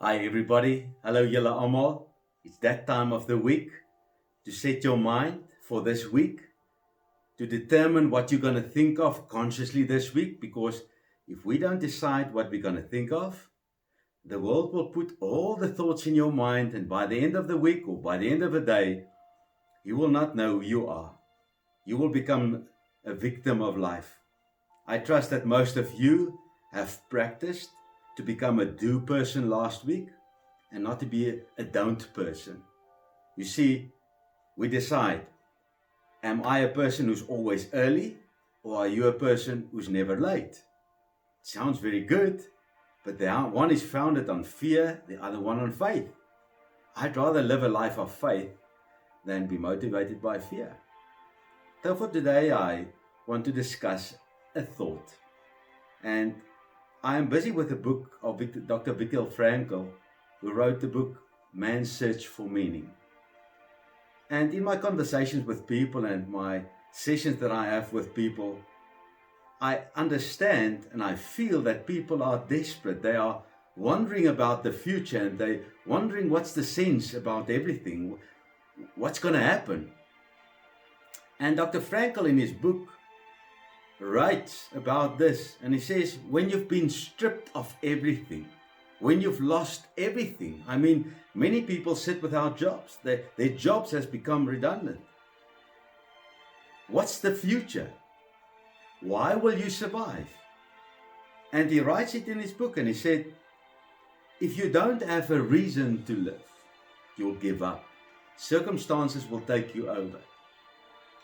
Hi everybody, hallo julle almal. It's that time of the week to set your mind for this week, to determine what you're going to think of consciously this week, because if we don't decide what we're going to think of, the world will put all the thoughts in your mind, and by the end of the week or by the end of the day, you will not know who you are. You will become a victim of life. I trust that most of you have practiced to become a do person last week and not to be a don't person. You see, we decide, am I a person who's always early, or are you a person who's never late? It sounds very good, but the one is founded on fear, the other one on faith. I'd rather live a life of faith than be motivated by fear. So for today, I want to discuss a thought. And I am busy with a book of Dr. Viktor Frankl, who wrote the book Man's Search for Meaning. And in my conversations with people and my sessions that I have with people, I understand and I feel that people are desperate. They are wondering about the future, and they're wondering what's the sense about everything, what's going to happen. And Dr. Frankl in his book writes about this, and he says, when you've been stripped of everything, when you've lost everything, I mean, many people sit without jobs. Their jobs has become redundant. What's the future? Why will you survive? And he writes it in his book, and he said, if you don't have a reason to live, you'll give up. Circumstances will take you over.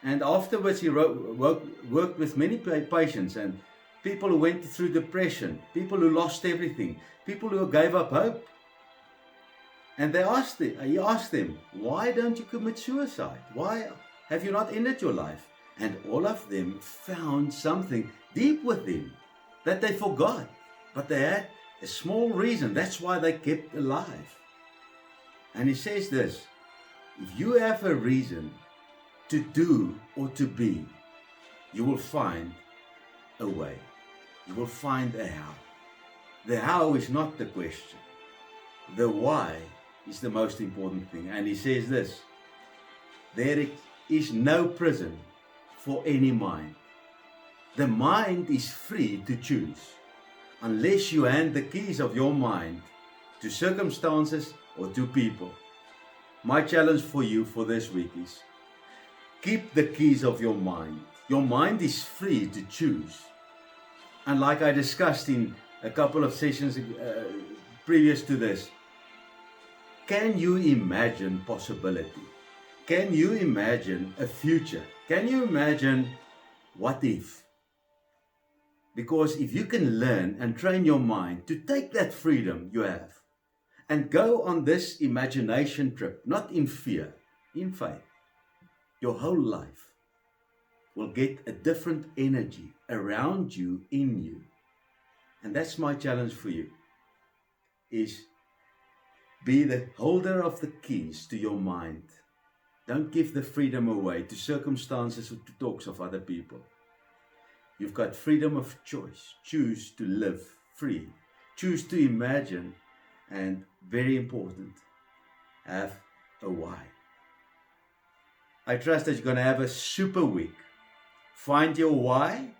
And afterwards, he worked with many patients and people who went through depression, people who lost everything, people who gave up hope. And he asked them, why don't you commit suicide? Why have you not ended your life? And all of them found something deep within that they forgot, but they had a small reason. That's why they kept alive. And he says this, if you have a reason to do or to be, you will find a way. You will find a how. The how is not the question. The why is the most important thing. And he says this, there is no prison for any mind. The mind is free to choose, unless you hand the keys of your mind to circumstances or to people. My challenge for you for this week is, keep the keys of your mind. Your mind is free to choose. And like I discussed in a couple of sessions previous to this, can you imagine possibility? Can you imagine a future? Can you imagine what if? Because if you can learn and train your mind to take that freedom you have and go on this imagination trip, not in fear, in faith, your whole life will get a different energy around you, in you. And that's my challenge for you, is be the holder of the keys to your mind. Don't give the freedom away to circumstances or to talks of other people. You've got freedom of choice. Choose to live free. Choose to imagine. And very important, have a why. I trust that you're going to have a super week. Find your why,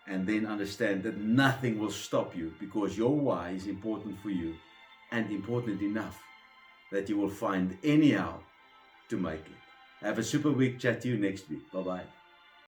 and then understand that nothing will stop you, because your why is important for you and important enough that you will find anyhow to make it. Have a super week. Chat to you next week. Bye-bye.